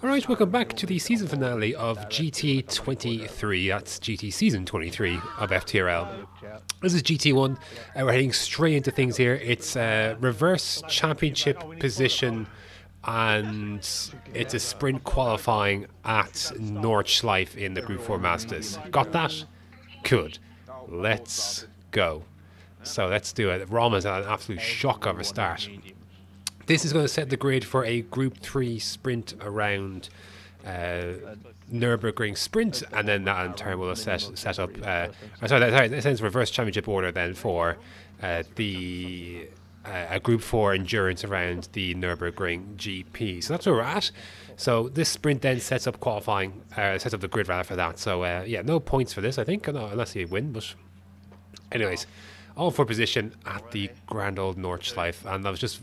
Alright, welcome back to the season finale of GT23. That's GT Season 23 of FTRL. This is GT1. We're heading straight into things here. It's a reverse championship position and it's a sprint qualifying at Nordschleife in the Group 4 Masters. Got that? Good. Let's go. So let's do it. Rama's had an absolute shock of a start. This is going to set the grid for a Group 3 sprint around Nurburgring sprint, and then that in turn will set up. That sends reverse championship order then for the Group 4 endurance around the Nurburgring GP. So that's where we're at. So this sprint then sets up qualifying, sets up the grid rather for that. So yeah, no points for this, I think, unless you win. But anyways, all for position at the grand old Nordschleife, and I was just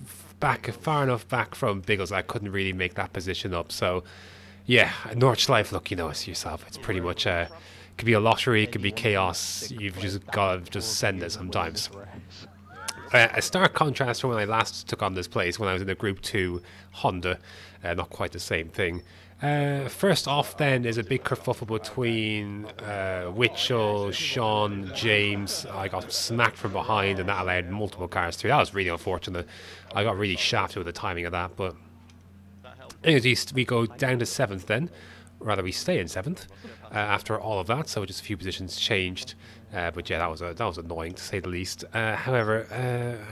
far enough back from Biggles I couldn't really make that position up. So yeah, Nordschleife, look, you know it yourself, it's pretty much it could be a lottery, it could be chaos. You've just got to just send it sometimes. A stark contrast from when I last took on this place when I was in the Group 2 Honda. Not quite the same thing. First off then is a big kerfuffle between Witchell, Sean, James. I got smacked from behind and that allowed multiple cars through. That was really unfortunate. I got really shafted with the timing of that. But anyways, we go down to 7th then. Rather, we stay in 7th after all of that. So just a few positions changed. But yeah, that was annoying to say the least. However,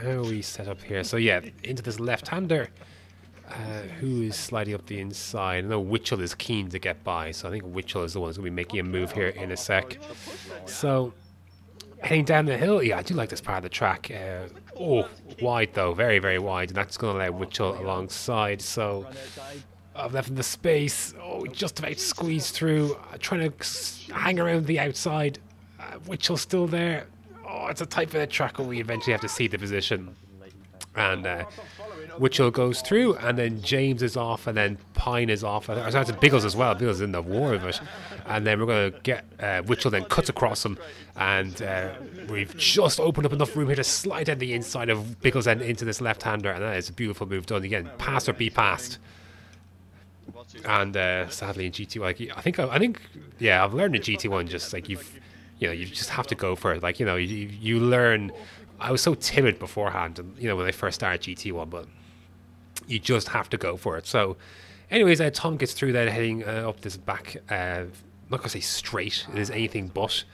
how are we set up here? So yeah, into this left-hander. Who is sliding up the inside? I know Witchell is keen to get by, so I think Witchell is the one who's going to be making a move here in a sec. So, heading down the hill, yeah, I do like this part of the track. Oh, wide though, very, very wide, and that's going to allow Witchell alongside. So, I've left him the space. Oh, just about to squeeze through. Trying to hang around the outside. Witchell's still there. Oh, it's a tight bit of track where we eventually have to see the position. And Witchell goes through, and then James is off, and then Pine is off. I was to Biggles as well. Biggles is in the war of it. And then we're going to get Witchell then cuts across him, and we've just opened up enough room here to slide down the inside of Biggles and into this left-hander, and that is a beautiful move done. Again, pass or be passed. And sadly in GT1, like, I think, yeah, I've learned in GT1 just like you just have to go for it. Like, you learn. I was so timid beforehand, and when I first started GT1, but you just have to go for it. So, anyways, Tom gets through then, heading up this back. I'm not gonna say straight; it is anything but.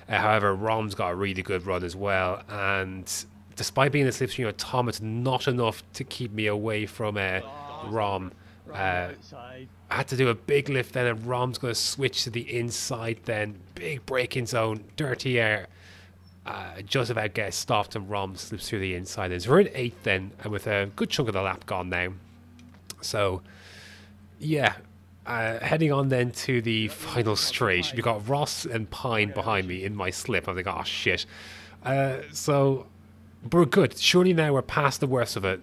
However, Rom's got a really good run as well, and despite being in the slipstream, Tom, it's not enough to keep me away from Rom. I had to do a big lift then, and Rom's going to switch to the inside then. Big braking zone, dirty air. Just about gets stopped, and Rom slips through the inside. So we're in 8th then, and with a good chunk of the lap gone now. So, yeah, heading on then to the final straight. We've got Ross and Pine behind me in my slip. I'm like, oh shit. So, we're good. Surely now we're past the worst of it.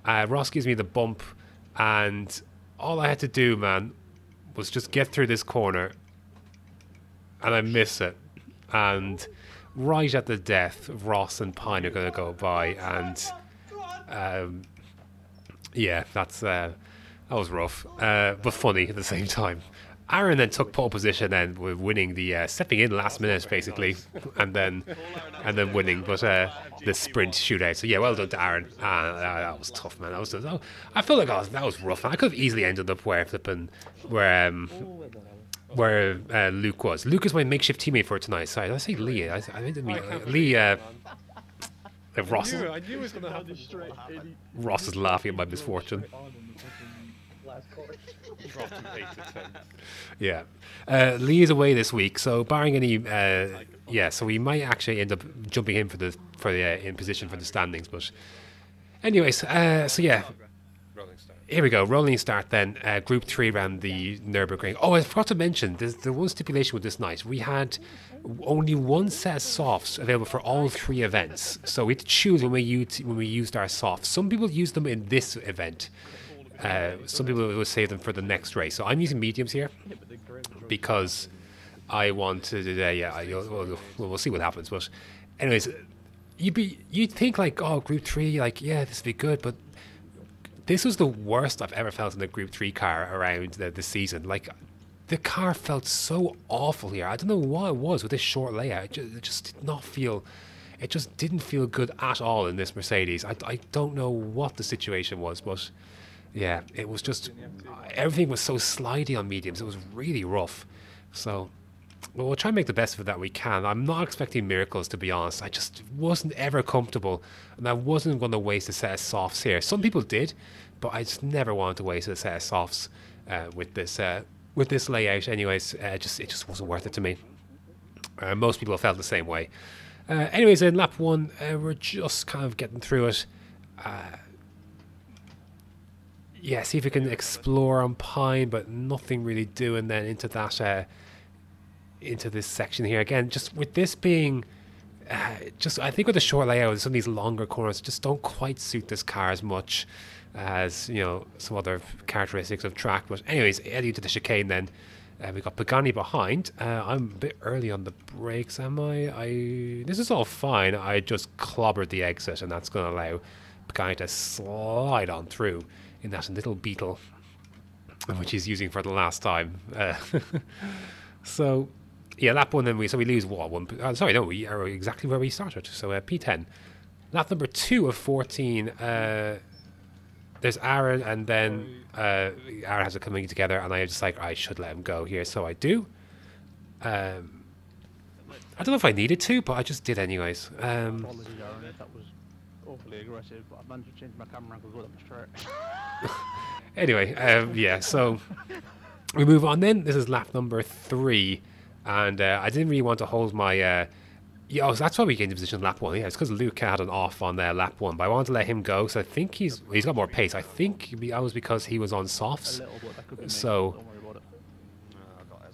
Ross gives me the bump, and all I had to do, man, was just get through this corner, and I miss it. And right at the death, Ross and Pine are going to go by, and yeah, that was rough, but funny at the same time. Aaron then took pole position and with winning the stepping in last minute basically, and then winning, but the sprint shootout. So yeah, well done to Aaron. That was tough, man. I feel like that was rough. I could have easily ended up where Luke was. Luke is my makeshift teammate for tonight. Sorry, did I say Lee? I didn't mean Lee. Ross. I knew it was gonna have this straight. Ross is laughing at my misfortune. Yeah, Lee is away this week, so barring any, so we might actually end up jumping in for the in position for the standings. But, anyways, so yeah. Here we go, rolling start then, Group 3 around the Nurburgring. Oh, I forgot to mention, there's the one stipulation with this night. We had only one set of softs available for all 3 events. So we had to choose when we used our softs. Some people use them in this event. Some people will save them for the next race. So I'm using mediums here because I want to, we'll see what happens. But anyways, you'd think like, oh, Group 3, like, yeah, this would be good, but this was the worst I've ever felt in a Group 3 car around the season. Like, the car felt so awful here. I don't know what it was with this short layout. It just did not feel... It just didn't feel good at all in this Mercedes. I don't know what the situation was, but yeah, it was just... Everything was so slidey on mediums. It was really rough. So, well, we'll try and make the best of it that we can. I'm not expecting miracles, to be honest. I just wasn't ever comfortable, and I wasn't going to waste a set of softs here. Some people did, but I just never wanted to waste a set of softs with this layout. Anyways, it just wasn't worth it to me. Most people felt the same way. Anyways, in lap 1, we're just kind of getting through it. Yeah, see if we can explore on Pine, but nothing really doing then into that, into this section here. Again, just with this being, I think with the short layout, some of these longer corners just don't quite suit this car as much as, you know, some other characteristics of track. But anyways, heading into the chicane then. We got Pagani behind. I'm a bit early on the brakes, am I? This is all fine. I just clobbered the exit, and that's going to allow Pagani to slide on through in that little Beetle, which he's using for the last time. So, yeah, lap 1, then we lose what? We are exactly where we started. So P10. Lap number 2 of 14. There's Aaron, and then Aaron has it coming together, and I just like, I should let him go here, so I do. I don't know if I needed to, but I just did anyways. Apologies, Aaron, if that was awfully aggressive, but I've managed to change my camera angle good, I'm straight. Anyway, yeah, so we move on then. This is lap number 3, and I didn't really want to hold my... Yeah, so that's why we gained the position on lap 1. Yeah, it's because Luke had an off on lap 1, but I wanted to let him go, so I think he's got more pace. I think that was because he was on softs. So,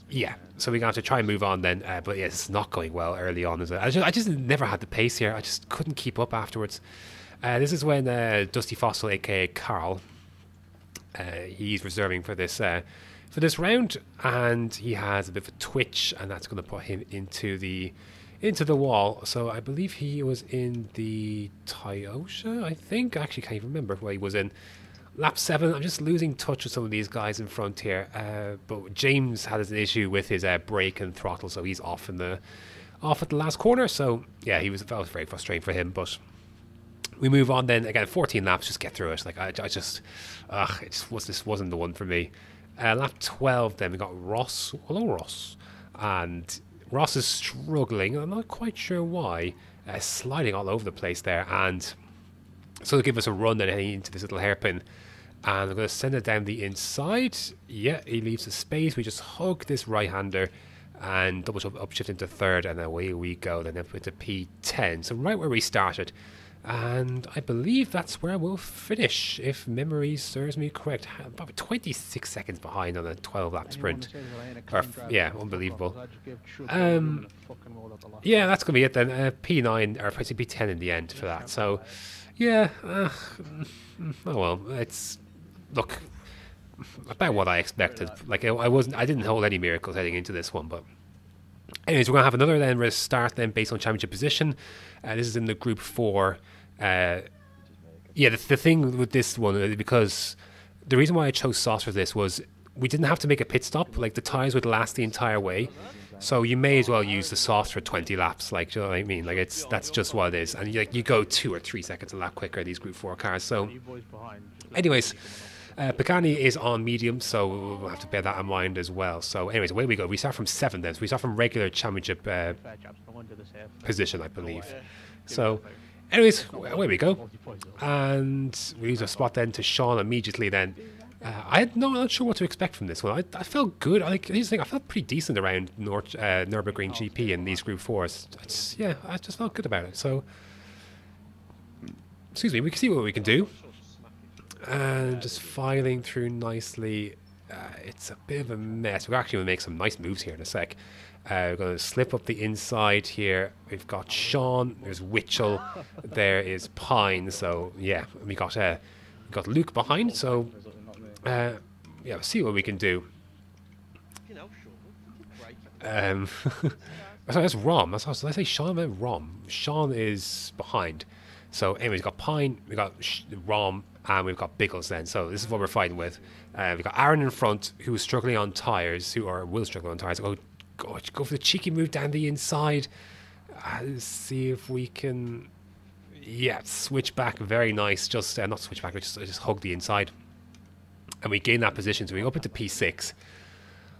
yeah, so we're going to have to try and move on then. But yeah, it's not going well early on. I just never had the pace here. I just couldn't keep up afterwards. This is when Dusty Fossil, aka Carl, he's reserving for this round, and he has a bit of a twitch, and that's going to put him into the wall. So I believe he was in the Toyota, I think. I actually can't even remember where he was in. Lap 7, I'm just losing touch with some of these guys in front here. But James had an issue with his brake and throttle, so he's off at the last corner. So yeah, that was very frustrating for him. But we move on then. Again, 14 laps, just get through it. Like this wasn't the one for me. Lap 12 then, we got Ross. Hello, Ross. And Ross is struggling. I'm not quite sure why. Sliding all over the place there. And so to give us a run then heading into this little hairpin. And I'm going to send it down the inside. Yeah, he leaves a space. We just hug this right-hander and double upshift into third. And away we go. Then up into P10. So right where we started. And I believe that's where we'll finish, if memory serves me correct. About 26 seconds behind on a 12-lap sprint. Yeah, unbelievable. Yeah, that's going to be it then. P9, or P10 in the end for that. So, yeah. Oh well, it's... Look, about what I expected. Like, I didn't hold any miracles heading into this one, but... Anyways, we're going to have another then restart then based on championship position. This is in the Group 4. Yeah, the thing with this one, because the reason why I chose sauce for this was we didn't have to make a pit stop. Like, the tyres would last the entire way. So you may as well use the sauce for 20 laps. Like, do you know what I mean? Like, that's just what it is. And you go 2 or 3 seconds a lap quicker, these Group 4 cars. So, anyways... Pagani is on medium, so we'll have to bear that in mind as well. So anyways, away we go. We start from 7 then. So we start from regular championship position, I believe. So anyways, away we go. And we lose a spot then to Sean immediately then. I'm not sure what to expect from this one. I felt good. I felt pretty decent around Nurburgring GP in these Group 4s. Yeah, I just felt good about it. So, excuse me, we can see what we can do. And just filing through nicely. It's a bit of a mess. We're actually going to make some nice moves here in a sec. We're going to slip up the inside here. We've got Sean. There's Witchell. There is Pine. So yeah, we got Luke behind. So yeah, we'll see what we can do. Sorry, that's Rom. Did I say Sean? I meant Rom. Sean is behind. So anyways, we got Pine. We got Rom. and we've got Biggles then. So this is what we're fighting with. We've got Aaron in front, who is struggling on tyres, will struggle on tyres. Go for the cheeky move down the inside. See if we can, switch back. Very nice. Just not switch back, just hug the inside, and we gain that position. So we go up into P6.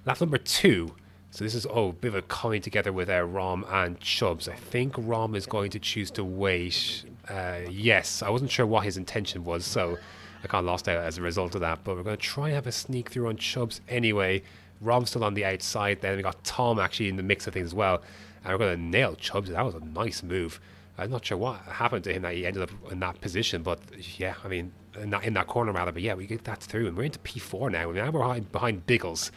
Lap number 2. So this is a bit of a coming together with Rom and Chubbs. I think Rom is going to choose to wait. Yes, I wasn't sure what his intention was, so I kind of lost out as a result of that. But we're going to try and have a sneak through on Chubbs anyway. Rom's still on the outside. Then we got Tom actually in the mix of things as well. And we're going to nail Chubbs. That was a nice move. I'm not sure what happened to him that he ended up in that position, but yeah, I mean, in that corner rather. But yeah, we get that through, and we're into P4 now. Now we're behind Biggles.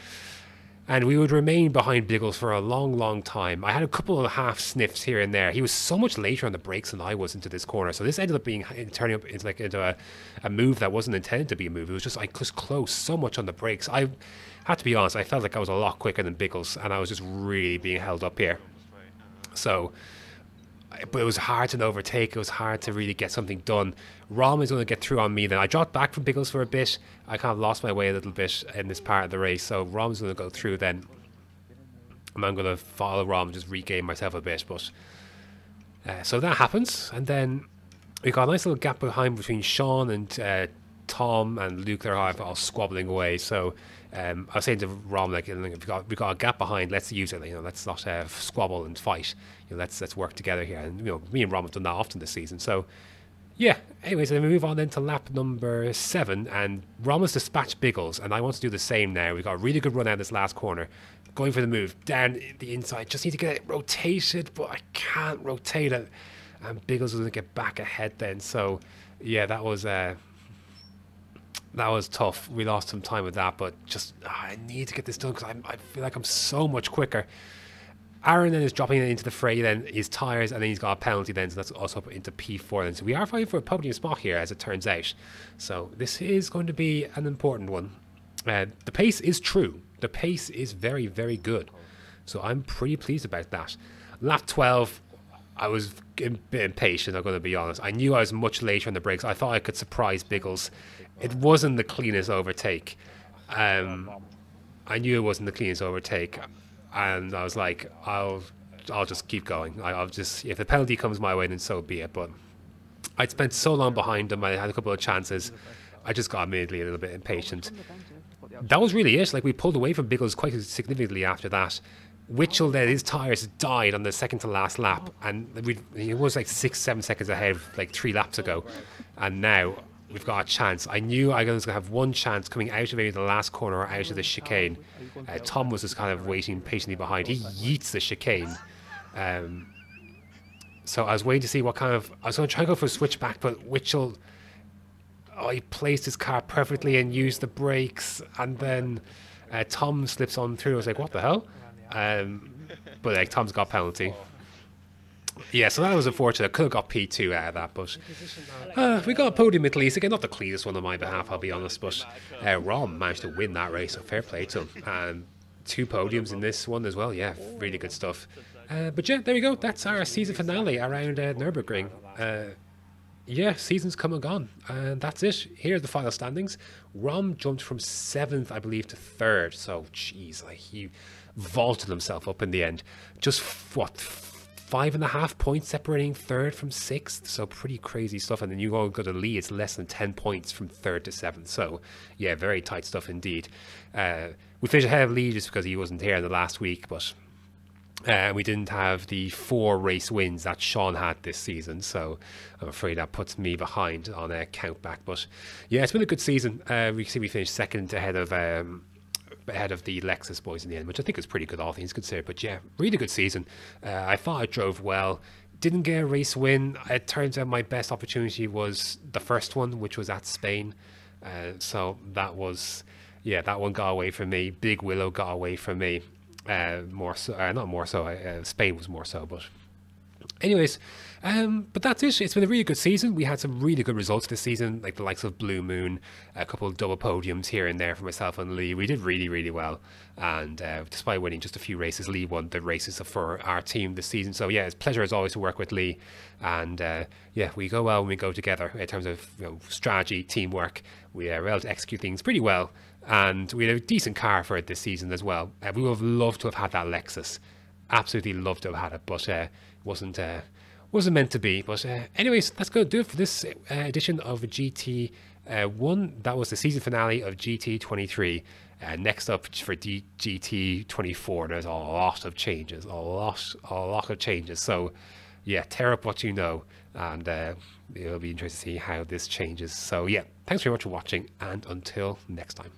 And we would remain behind Biggles for a long, long time. I had a couple of half sniffs here and there. He was so much later on the brakes than I was into this corner. So this ended up turning up into a move that wasn't intended to be a move. It was just close so much on the brakes. I had to be honest, I felt like I was a lot quicker than Biggles, and I was just really being held up here. So, but it was hard to overtake. It was hard to really get something done. Rom is going to get through on me then. I dropped back from Biggles for a bit. I kind of lost my way a little bit in this part of the race. So Rom's going to go through then. And I'm going to follow Rom and just regain myself a bit. But so that happens. And then we got a nice little gap behind between Sean and Tom and Luke. They're all squabbling away. So I was saying to Rom, like, we've got a gap behind. Let's use it. Let's not squabble and fight. Let's work together here. And me and Rom have done that often this season. So yeah. Anyways, then we move on then to lap number 7, and Rom has dispatched Biggles, and I want to do the same now. We got a really good run out of this last corner, going for the move down the inside. Just need to get it rotated, but I can't rotate it. And Biggles is going to get back ahead then. So yeah, that was tough. We lost some time with that, but just I need to get this done because I feel like I'm so much quicker. Aaron then is dropping into the fray then, his tyres, and then he's got a penalty then, so that's also up into P4 then. So we are fighting for a podium spot here, as it turns out. So this is going to be an important one. The pace is true. The pace is very, very good. So I'm pretty pleased about that. Lap 12, I was a bit impatient, I'm going to be honest. I knew I was much later on the brakes. I thought I could surprise Biggles. It wasn't the cleanest overtake. I knew it wasn't the cleanest overtake. And I was like, I'll just keep going. I'll just, if the penalty comes my way, then so be it. But I'd spent so long behind him. I had a couple of chances. I just got immediately a little bit impatient. That was really it. Like, we pulled away from Biggles quite significantly after that. Witchell then, his tyres died on the second to last lap, and it was like 6-7 seconds ahead like 3 laps ago. And now we've got a chance. I knew I was going to have one chance coming out of maybe the last corner or out of the chicane. Tom was just kind of waiting patiently behind. He yeets the chicane. So I was waiting to see what kind of... I was going to try and go for a switchback, but Witchell... he placed his car perfectly and used the brakes. And then Tom slips on through. I was like, what the hell? But like, Tom's got a penalty. Yeah, so that was unfortunate. I could have got P2 out of that, but we got a podium at least. Again, not the cleanest one on my behalf, I'll be honest, but Rom managed to win that race, so fair play to him. And 2 podiums in this one as well. Yeah, really good stuff. But yeah, there we go. That's our season finale around Nurburgring. Yeah, season's come and gone, and that's it. Here are the final standings. Rom jumped from 7th, I believe, to 3rd. So, jeez, like, he vaulted himself up in the end. Just, what, 5.5 points separating 3rd from 6th. So, pretty crazy stuff. And then you go to the lead, it's less than 10 points from 3rd to 7th. So, yeah, very tight stuff indeed. We finished ahead of lead just because he wasn't here in the last week, but... we didn't have the 4 race wins that Sean had this season, so I'm afraid that puts me behind on a count back. But yeah, it's been a good season. We see we finished 2nd ahead of the Lexus boys in the end, which I think is pretty good, all things considered. But yeah, really good season. I thought I drove well. Didn't get a race win. It turns out my best opportunity was the first one, which was at Spain. So that was, yeah, that one got away from me. Big Willow got away from me. More so, not more so. Spain was more so, but Anyways, but that's it. It's been a really good season. We had some really good results this season, like the likes of Blue Moon, a couple of double podiums here and there for myself and Lee. We did really, really well. And despite winning just a few races, Lee won the races for our team this season. So yeah, it's a pleasure as always to work with Lee. And yeah, we go well when we go together in terms of strategy, teamwork. We are able to execute things pretty well. And we had a decent car for it this season as well. We would have loved to have had that Lexus. Absolutely loved to have had it, but wasn't meant to be. But anyways, that's going to do it for this edition of GT1. That was the season finale of GT23. Next up for GT24, there's a lot of changes, a lot of changes. So yeah, tear up what you know, and it'll be interesting to see how this changes. So yeah, thanks very much for watching, and until next time.